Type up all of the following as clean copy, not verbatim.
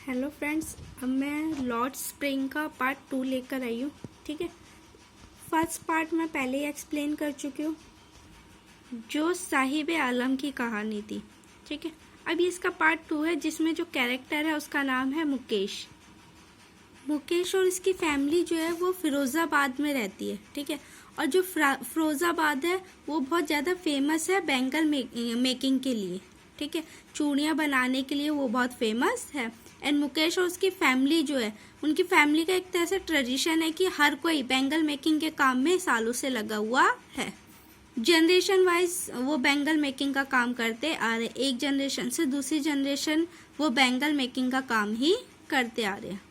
Hello friends, अब मैं Lord spring का पार्ट 2 लेकर आई हूँ। ठीक है, फर्स्ट पार्ट मैं पहले ही एक्सप्लेन कर चुकी हूँ, जो साहिब आलम की कहानी थी। ठीक है, अब इसका पार्ट 2 है, जिसमें जो कैरेक्टर है उसका नाम है मुकेश। मुकेश और इसकी फैमिली जो है वो फिरोज़ाबाद में रहती है। ठीक है, और जो फिरोज़ाबाद है वो बहुत ज़्यादा फेमस है बैंगल मेकिंग के लिए। ठीक है, चूड़ियाँ बनाने के लिए वो बहुत फेमस है। एंड मुकेश और उसकी फैमिली जो है, उनकी फैमिली का एक तरह से ट्रेडिशन है कि हर कोई बैंगल मेकिंग के काम में सालों से लगा हुआ है। जनरेशन वाइज वो बैंगल मेकिंग का काम करते आ रहे, एक जनरेशन से दूसरी जनरेशन वो बैंगल मेकिंग का काम ही करते आ रहे हैं।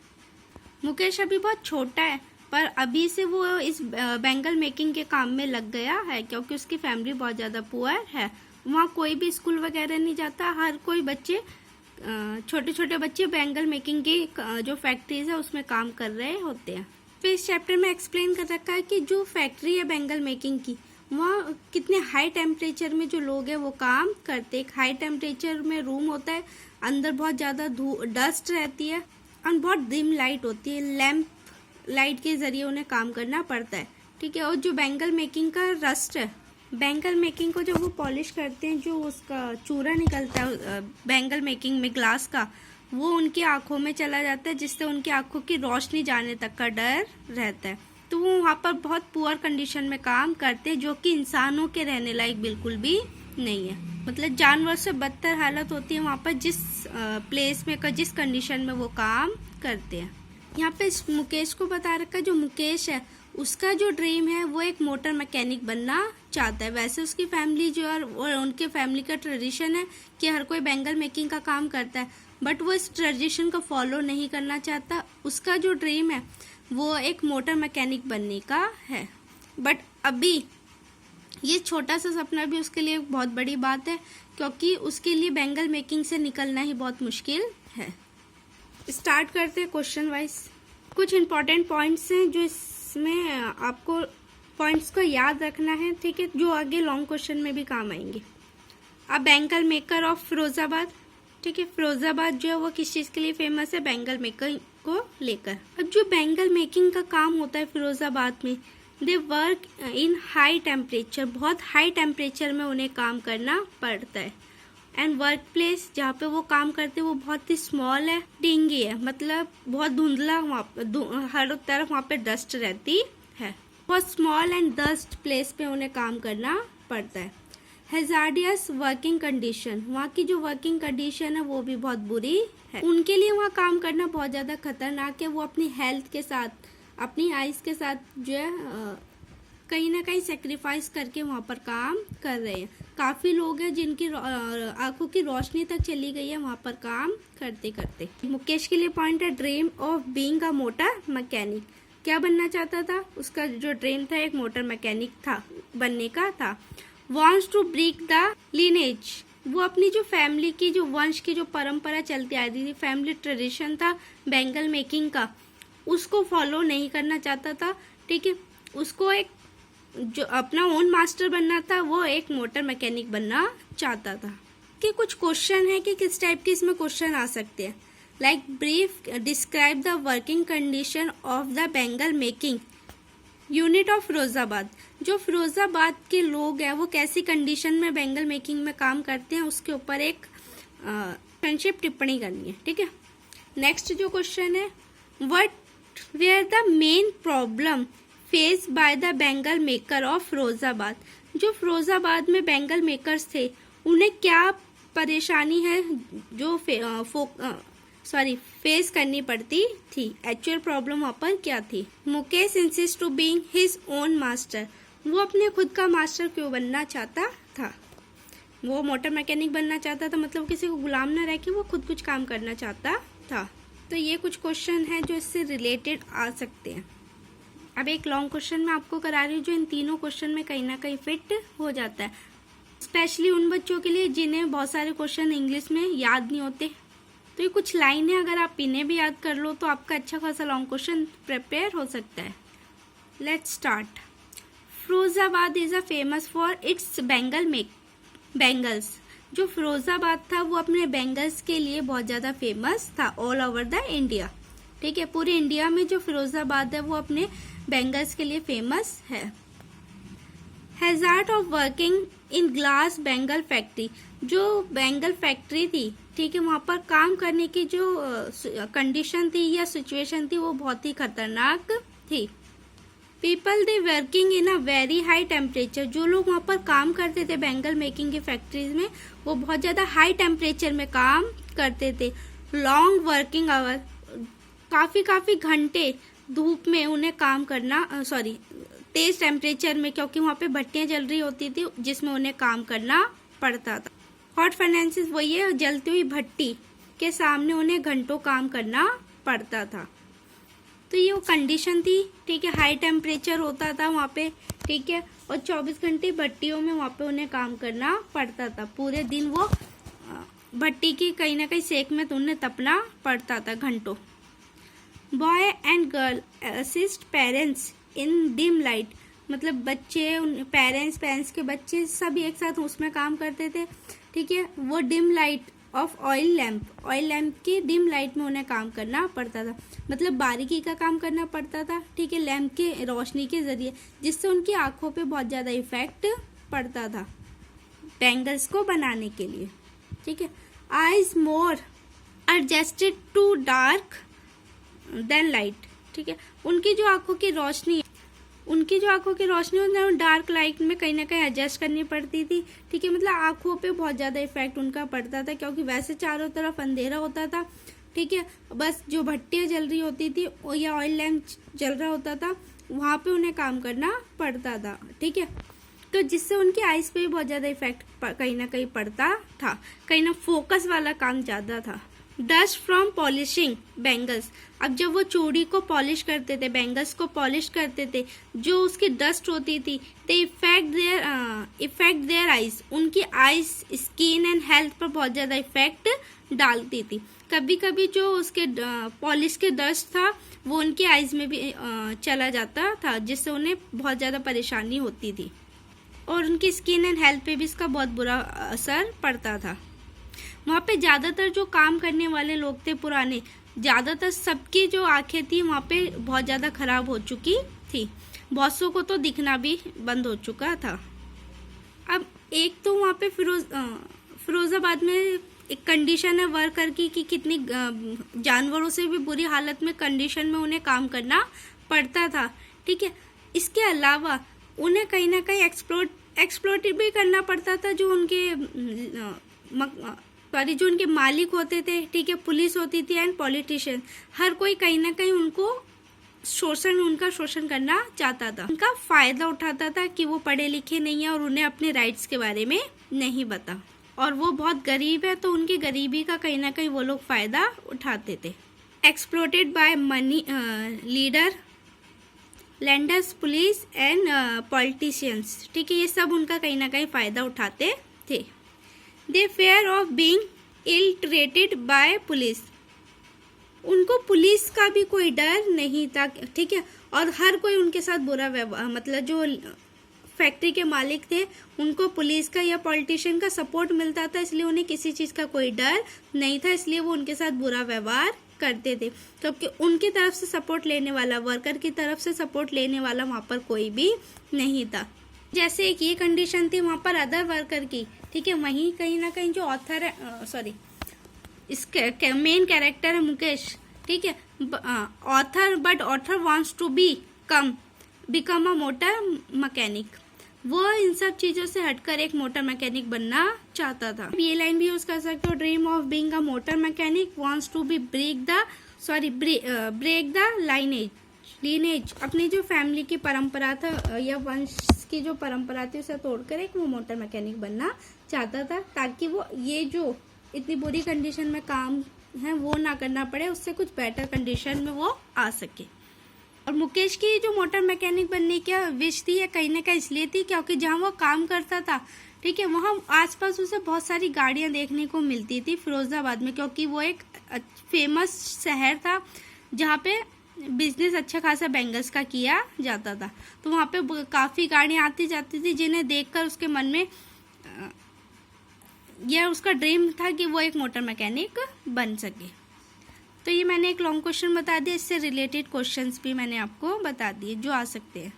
मुकेश अभी बहुत छोटा है, पर अभी से वो इस बैंगल मेकिंग के काम में लग गया है, क्योंकि उसकी फैमिली बहुत ज़्यादा पुअर है। वहाँ कोई भी स्कूल वगैरह नहीं जाता, हर कोई बच्चे, छोटे छोटे बच्चे बैंगल मेकिंग की जो फैक्ट्रीज है उसमें काम कर रहे होते हैं। फिर इस चैप्टर में एक्सप्लेन कर रखा है कि जो फैक्ट्री है बैंगल मेकिंग की, वहाँ कितने हाई टेम्परेचर में जो लोग हैं वो काम करते। एक हाई टेम्परेचर में रूम होता है, अंदर बहुत ज़्यादा डस्ट रहती है और बहुत डिम लाइट होती है। लैंप लाइट के ज़रिए उन्हें काम करना पड़ता है। ठीक है, और जो बैंगल मेकिंग का रस्ट है, बैंगल मेकिंग को जब वो पॉलिश करते हैं, जो उसका चूरा निकलता है बैंगल मेकिंग में ग्लास का, वो उनकी आंखों में चला जाता है, जिससे उनकी आंखों की रोशनी जाने तक का डर रहता है। तो वो वहाँ पर बहुत पुअर कंडीशन में काम करते हैं, जो कि इंसानों के रहने लायक बिल्कुल भी नहीं है। मतलब जानवर से बदतर हालत होती है वहाँ पर, जिस प्लेस में जिस कंडीशन में वो काम करते हैं। यहाँ पे इस मुकेश को बता रखा है, जो मुकेश है उसका जो ड्रीम है वो एक मोटर मैकेनिक बनना चाहता है। वैसे उसकी फैमिली जो है, और उनके फैमिली का ट्रेडिशन है कि हर कोई बैंगल मेकिंग का काम करता है, बट वो इस ट्रेडिशन को फॉलो नहीं करना चाहता। उसका जो ड्रीम है वो एक मोटर मैकेनिक बनने का है। बट अभी ये छोटा सा सपना भी उसके लिए बहुत बड़ी बात है, क्योंकि उसके लिए बैंगल मेकिंग से निकलना ही बहुत मुश्किल है। स्टार्ट करते हैं क्वेश्चन वाइज। कुछ इंपॉर्टेंट पॉइंट्स हैं जो इसमें आपको पॉइंट्स को याद रखना है। ठीक है, जो आगे लॉन्ग क्वेश्चन में भी काम आएंगे। अब बैंगल मेकर ऑफ फिरोजाबाद। ठीक है, फिरोजाबाद जो है वो किस चीज़ के लिए फेमस है? बैंगल मेकिंग को लेकर। अब जो बैंगल मेकिंग का काम होता है फिरोजाबाद में, they work in high temperature, बहुत हाई टेम्परेचर में उन्हें काम करना पड़ता है। एंड वर्क प्लेस जहाँ पे वो काम करते हैं वो बहुत ही स्मॉल है, डिंगी है, मतलब बहुत धुंधला, हर तरफ वहाँ पे डस्ट रहती है। बहुत स्मॉल एंड डस्ट प्लेस पे उन्हें काम करना पड़ता है। हैजार्डियस वर्किंग कंडीशन, वहाँ की जो वर्किंग कंडीशन है वो भी बहुत बुरी है। उनके लिए वहाँ काम करना बहुत ज़्यादा खतरनाक है। वो अपनी हेल्थ के साथ, अपनी आइज़ के साथ जो है कहीं ना कहीं सेक्रीफाइस करके वहाँ पर काम कर रहे हैं। काफ़ी लोग हैं जिनकी आंखों की रोशनी तक चली गई है वहाँ पर काम करते करते। मुकेश के लिए पॉइंट है dream of being a motor mechanic. क्या बनना चाहता था? उसका जो ड्रीम था एक मोटर मैकेनिक था, बनने का था। Wants to break the lineage, वो अपनी जो फैमिली की, जो वंश की जो परंपरा चलती आ रही थी, फैमिली ट्रेडिशन था बैंगल मेकिंग का, उसको फॉलो नहीं करना चाहता था। ठीक है, उसको एक जो अपना ओन मास्टर बनना था, वो एक मोटर मैकेनिक बनना चाहता था। कि कुछ क्वेश्चन है कि किस टाइप के इसमें क्वेश्चन आ सकते हैं। Like brief describe the working condition of the bangle making unit of Firozabad. जो फिरोजाबाद के लोग हैं वो कैसी कंडीशन में बैंगल मेकिंग में काम करते हैं, उसके ऊपर एक संक्षिप्त टिप्पणी करनी है। ठीक है, नेक्स्ट जो क्वेश्चन है, what were the main problem face by the bangle maker of Firozabad. जो फिरोजाबाद में बैंगल मेकर्स थे उन्हें क्या परेशानी है जो फेस करनी पड़ती थी, एक्चुअल प्रॉब्लम वहाँ पर क्या थी। Mukesh insist to being his own master, वो अपने खुद का मास्टर क्यों बनना चाहता था? वो मोटर मैकेनिक बनना चाहता था, मतलब किसी को गुलाम न रह के वो खुद कुछ काम करना चाहता था। तो ये कुछ क्वेश्चन हैं जो इससे रिलेटेड आ सकते हैं। अब एक लॉन्ग क्वेश्चन मैं आपको करा रही हूँ जो इन तीनों क्वेश्चन में कहीं ना कहीं फिट हो जाता है, स्पेशली उन बच्चों के लिए जिन्हें बहुत सारे क्वेश्चन इंग्लिश में याद नहीं होते। तो ये कुछ लाइन है, अगर आप इन्हें भी याद कर लो तो आपका अच्छा खासा लॉन्ग क्वेश्चन प्रिपेयर हो सकता है। Let's start. Firozabad is a famous for its bangles. जो फिरोजाबाद था वो अपने बैंगल्स के लिए बहुत ज़्यादा फेमस था ऑल ओवर द इंडिया। ठीक है, पूरे इंडिया में जो फिरोजाबाद है वो अपने बैंगल्स के लिए फेमस है। Hazard of working in glass bangle factory, जो बैंगल फैक्ट्री थी, ठीक है, वहां पर काम करने की जो कंडीशन थी या सिचुएशन थी वो बहुत ही खतरनाक थी। People they working in a very high temperature, जो लोग वहां पर काम करते थे बैंगल मेकिंग की फैक्ट्रीज में वो बहुत ज्यादा हाई टेम्परेचर में काम करते थे। लॉन्ग वर्किंग आवर, काफी घंटे धूप में उन्हें काम करना, तेज टेम्परेचर में, क्योंकि वहां पे भट्टियां जल रही होती थी जिसमें उन्हें काम करना पड़ता था। हॉट फर्नेसेस वही है, जलती हुई भट्टी के सामने उन्हें घंटों काम करना पड़ता था। तो ये वो कंडीशन थी, ठीक है, हाई टेम्परेचर होता था वहाँ पे, ठीक है, और 24 घंटे भट्टियों में वहाँ पे उन्हें काम करना पड़ता था। पूरे दिन वो भट्टी की कहीं ना कहीं सेक में तो उन्हें तपना पड़ता था घंटों। Boy and girl assist parents in dim light, मतलब बच्चे, पेरेंट्स के बच्चे सभी एक साथ उसमें काम करते थे। ठीक है, वो dim light of oil lamp की डिम लाइट में उन्हें काम करना पड़ता था, मतलब बारीकी का काम करना पड़ता था। ठीक है, लैम्प के रोशनी के जरिए, जिससे उनकी आंखों पे बहुत ज्यादा इफेक्ट पड़ता था बैंगल्स को बनाने के लिए। ठीक है, eyes more adjusted to dark than light, ठीक है, उनकी जो आंखों की रोशनी डार्क लाइट में कहीं ना कहीं एडजस्ट करनी पड़ती थी। ठीक है, मतलब आंखों पे बहुत ज्यादा इफेक्ट उनका पड़ता था, क्योंकि वैसे चारों तरफ अंधेरा होता था। ठीक है, बस जो भट्टियां जल रही होती थी या ऑयल लैम्प जल रहा होता था वहां पे उन्हें काम करना पड़ता था। ठीक है, तो जिससे उनकी आईज पे भी बहुत ज्यादा इफेक्ट कहीं ना कहीं पड़ता था, कहीं ना फोकस वाला काम ज्यादा था। डस्ट फ्रॉम पॉलिशिंग बैंगल्स, अब जब वो चूड़ी को पॉलिश करते थे, बैंगल्स को पॉलिश करते थे, जो उसकी डस्ट होती थी ते इफेक्ट देयर आईज, उनकी आईज, स्किन एंड हेल्थ पर बहुत ज्यादा इफेक्ट डालती थी। कभी कभी जो उसके पॉलिश के डस्ट था वो उनकी आईज में भी चला जाता था, जिससे उन्हें बहुत ज्यादा परेशानी होती थी और उनकी स्किन एंड हेल्थ पे भी इसका बहुत बुरा असर पड़ता था। वहाँ पे ज्यादातर जो काम करने वाले लोग थे पुराने, ज्यादातर सबकी जो आंखें थी वहाँ पे बहुत ज्यादा खराब हो चुकी थी, बॉसों को तो दिखना भी बंद हो चुका था। अब एक तो वहाँ पे फिरोजाबाद में एक कंडीशन है वर्कर की कि कितनी जानवरों से भी बुरी हालत में कंडीशन में उन्हें काम करना पड़ता था। ठीक है, इसके अलावा उन्हें कहीं ना कहीं एक्सप्लोट भी करना पड़ता था, जो उनके मालिक होते थे। ठीक है, पुलिस होती थी एंड पॉलिटिशियन, हर कोई कहीं ना कहीं उनका शोषण करना चाहता था, उनका फायदा उठाता था कि वो पढ़े लिखे नहीं है और उन्हें अपने राइट्स के बारे में नहीं पता, और वो बहुत गरीब है तो उनकी गरीबी का कहीं ना कहीं वो लोग फायदा उठाते थे। Exploited by money leader, lenders, police and politicians. ठीक है, ये सब उनका कहीं ना कहीं फायदा उठाते थे। They fear of being ill treated by police, उनको पुलिस का भी कोई डर नहीं था। ठीक है, और हर कोई उनके साथ बुरा व्यवहार, मतलब जो फैक्ट्री के मालिक थे उनको पुलिस का या पॉलिटिशियन का सपोर्ट मिलता था, इसलिए उन्हें किसी चीज का कोई डर नहीं था, इसलिए वो उनके साथ बुरा व्यवहार करते थे, क्योंकि उनकी तरफ से सपोर्ट लेने वाला, वर्कर की तरफ से सपोर्ट लेने वाला वहां पर कोई भी नहीं था। जैसे एक ये कंडीशन थी वहां पर अदर वर्कर की। ठीक है, वहीं कहीं ना कहीं जो ऑथर है, इसके मेन कैरेक्टर है मुकेश। ठीक है, author, but author wants to become a motor mechanic, वो इन सब चीजों से हटकर एक मोटर मैकेनिक बनना चाहता था। ये लाइन भी यूज कर सकते हो, dream of being a motor mechanic wants to be break the lineage, अपनी जो फैमिली की परंपरा था या वंश की जो परंपरा थी उसे तोड़कर एक वो मोटर मैकेनिक बनना चाहता था, ताकि वो ये जो इतनी बुरी कंडीशन में काम है वो ना करना पड़े, उससे कुछ बेटर कंडीशन में वो आ सके। और मुकेश की जो मोटर मैकेनिक बनने की विश थी, कहीं ना कहीं इसलिए थी क्योंकि जहाँ वो काम करता था, ठीक है, वहाँ आसपास उसे बहुत सारी गाड़ियां देखने को मिलती थी फिरोजाबाद में, क्योंकि वो एक फेमस शहर था जहाँ पे बिजनेस अच्छा खासा बैंगल्स का किया जाता था। तो वहाँ पे काफी गाड़ियां आती जाती थी, जिन्हें देखकर उसके मन में यह उसका ड्रीम था कि वो एक मोटर मैकेनिक बन सके। तो ये मैंने एक लॉन्ग क्वेश्चन बता दिया, इससे रिलेटेड क्वेश्चंस भी मैंने आपको बता दिए जो आ सकते हैं।